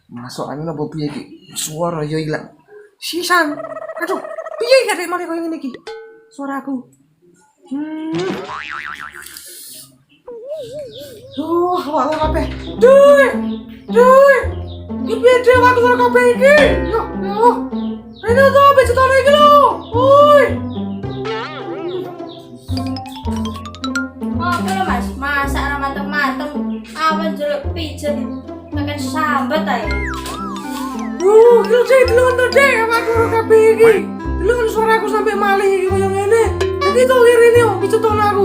Masuk angin apa piye iki? Suara yo ilang. Sisan. Aduh, piye iki arek mari koyo ngene iki? Suaraku. Awakku kabeh. Duh. Iki piye dhewe aku suara kabeh iki? Yo. Ayo to becetone iki lho. Woi. Apa lo mas? Masak ra mateng-mateng. Awan jeruk pijet. Makan sambat aja. Kira saya dulu kan tadi aku kabeh iki. Dulu kan suaraku sampai malih iki koyo ngene. Iki to ngene yo piceton aku.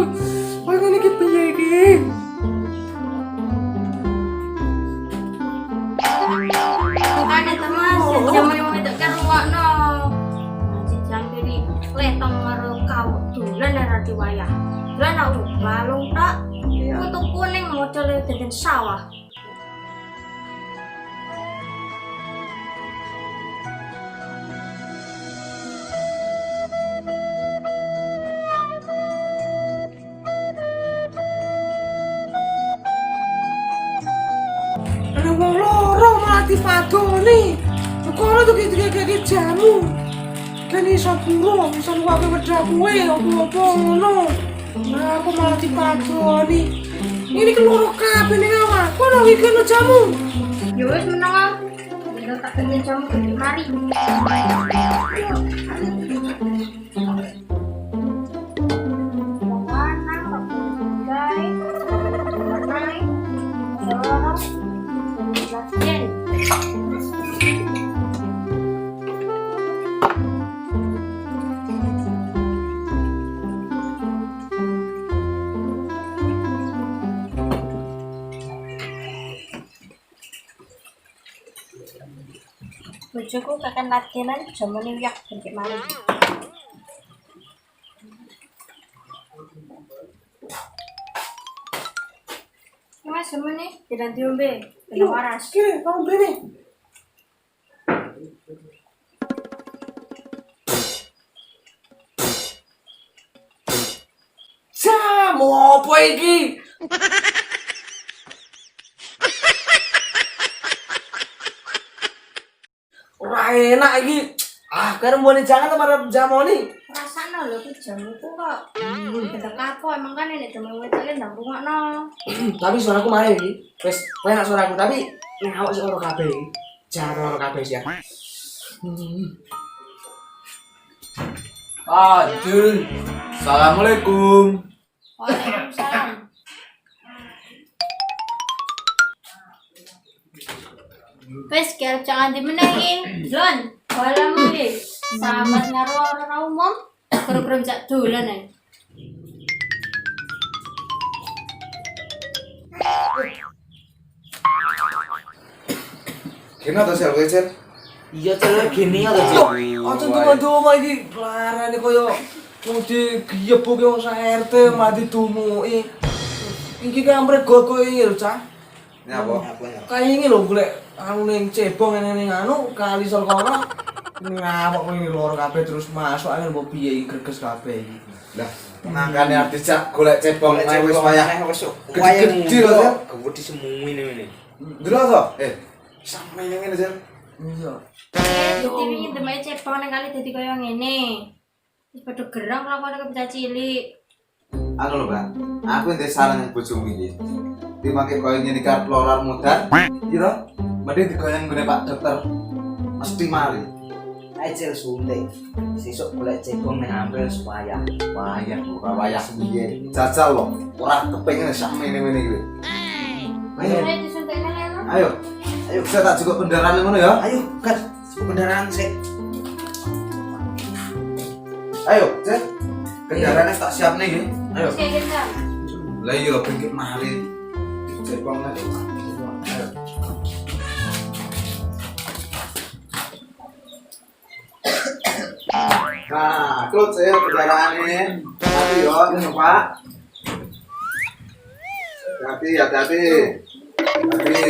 Koyo ngene iki piye iki? Aneh ta mas, jaman yang wedok kan rungokno. Jam ini letong karo kau dolan ora diwayah. Dolan aku balung tak. Foto kuning model deden sawah. Ada wong loro malah dipadoni. Kono tuh kayak jamu. Kan iso burung, iso nuwake wedha kuwe opo-opo ngono. Nah, aku malah dipadoni. Ini keloro kabeh ning awak. Kono iki ono jamu. Ya wis menang ah. Kita tak pengen jamu gede mari. Bojoku kakan latihan jaman wiyak bentuk maling. Mas jaman nih tidak diombe, tidak waras. Kene, kamu bene. Jamu apa iki? Ora enak iki. Karo mbone jangan sama jamu ni. Rasanya lho ki jamu ku kok. Beda kapo emang kan ini jaman wedok ndang rungokno. Tapi suaraku mari iki. Wis, enak suaraku tapi nek awak sing ora kabeh iki. Jangan ora kabeh sih ya. Adul. Assalamualaikum. Waalaikumsalam. Wes kira jangan dimenehi. Lon, balamu iki. Sahabat karo ora umum, karo-karo jak dolan ae. Kena to sel kowe, Cel? Iya cara gini ya tuh. Aja tuh iki larane koyo wong digiyebuk wong sak RT mati dumuki. Iki kampret gogo iki lho, Cah. Ini apa? Kayak ini lho golek anu ning cebong ngene ning anu kali sol kono. Ngawak kowe loro kabeh terus masuk angin mbok piye iki greges kabeh iki. Lah, mangkane artis cak golek cebong ae wis wayah. Gede lho, Cel. Kebudi semua ini. Delok to? Sampe yang ngene, Cel. Iya. Jadi ini demai cepong nang kali dadi koyo ngene. Wis padha gerang lakone kebocah cilik. Anu lho, Mbak. Aku entek saran yang bojomu iki. Dipakai koyo ngene karo lorar mudan. Kira mending digoyang ngene Pak Dokter. Mesti mari. Aja suntik. Sesuk golek cebong nang ampel supaya Wayah, ora wayah piye. Jajal lho, ora kepengin sak mene-mene iki. Ayo disuntikne lho. Ayo. Ayo saya tak cukup kendaraan ngono ya. ayo kat kendaraan sik. Ayo, Cek. Kendaraannya tak siap nih, ya. Ayo. Wis kayak gitu. Lah iya bengkit mari. Cebong lagi. Ayo. Nah, klot saya kendaraannya. Hati yo, ini Pak. Hati. Mari,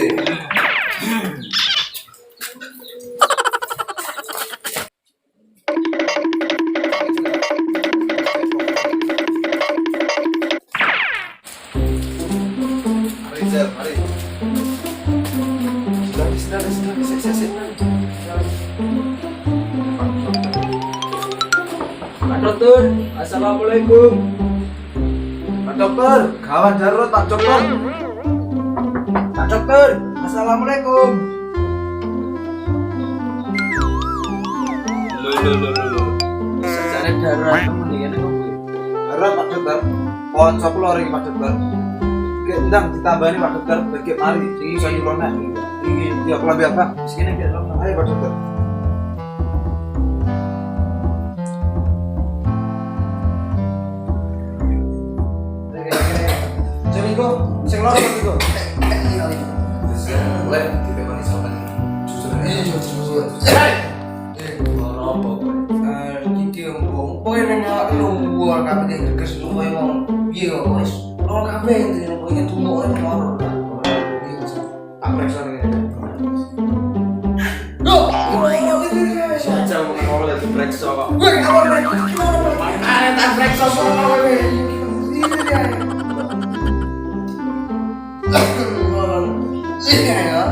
Cel, mari. Pak Dokter, assalamualaikum. Pak Dokter, gawat darurat Pak Dokter. Pak Dokter, assalamualaikum. Sejarah darurat kemudian aku. Darurat Pak Dokter. Konco kula ring Pak Dokter. Ki ndang ditambani Pak Dokter, bagi mari iki iso nyurona. Iki dia kula biar Pak. Sekene biar ayo Pak Dokter. Jenigo, sing loro Jenigo. Boleh ditemani sampean. Jujur. Iki wong kowe nang luar kabeh dikes kowe wong piye kok wis ora kabeh dene kowe tumuk ora loro. Tak periksa ngene. Saja wong ora lagi periksa kok. Gue awal lagi. Makane tak periksa sono kowe. Iya ya.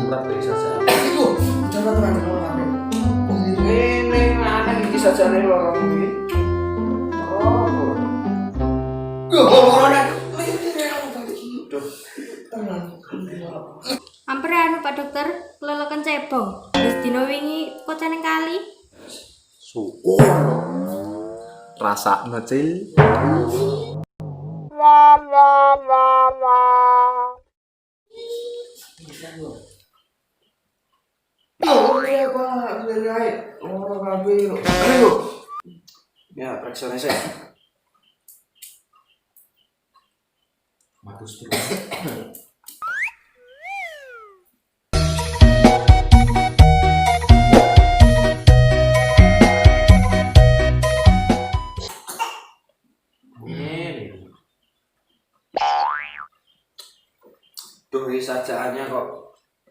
Tak periksa saja. Iku coba teman teman. Ini mana iki sajane loro iki. Oh. Ampere anu Pak Dokter, kelelekan cebong. Wis dina wingi kocane kali. Syukur. Rasakno, Cil. Ya, periksa saya. Matus terus. Tuh sajaannya kok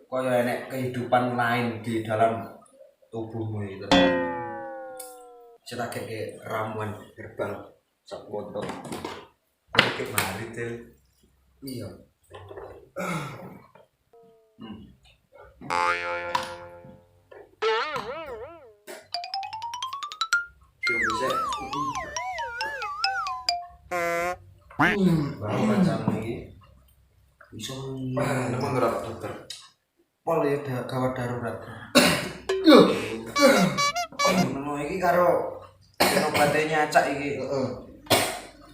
koyo enek kehidupan lain di dalam tubuhmu itu. Kita kayak ramuan herbal sapoto. Oke, mari, Cil. Iya. Bisa. Baru macam ini. Bisa. Nemu ora Dokter? Pol ya gawat darurat. Menurut iki karo obatnya nyacak iki.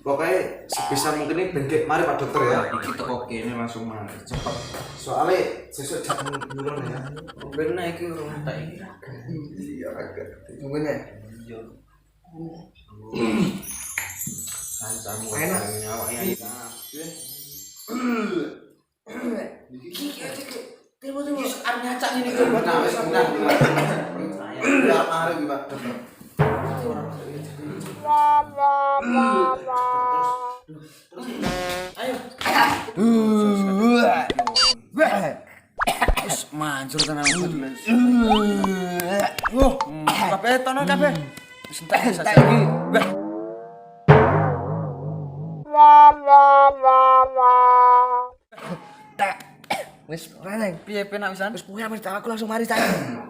Pokoknya sebisa mungkin ini bengkek mari Pak Dokter ya. Iki teko kene langsung mari. Cepet. Soalnya sesuk jam bulan ya. Bener iki urung tak iki. Iya agak. Mungkin ya. Iya. Kancamu Enak. nyawaknya iki. Iki tiba-tiba arep nyacak ini kok. Nah, wis benar. Ya mari Pak Dokter. Ayo. Wis mancur tenan. Wah, kabeh tono kabeh. Wis entek iki. Tak. Wis reneng piye penak wisan? Wis punya wis aku langsung mari cak.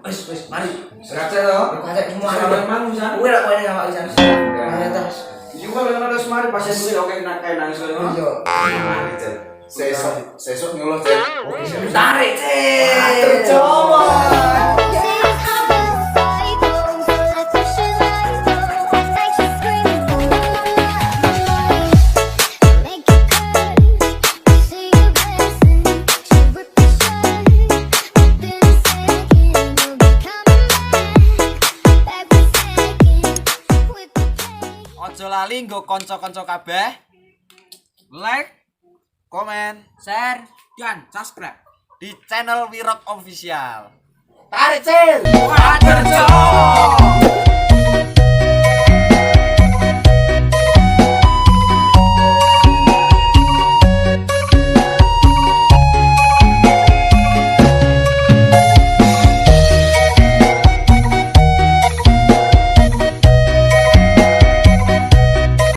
Wis mari. Sekacet to. Kacek semua Memang wisan. Kuwi lak kowe awak wisan. Mari tas. Juga benar harus mari pasien kuwi oke kayak nangis kowe. Iya. Mari, Cil. Sesuk nyulo, Cil. Tarik, Cek. Coba. Ojo lali nggo kanca-kanca kabeh. Like, komen, share, dan subscribe di channel Wirok Official. Tarik, Cil. Waduh,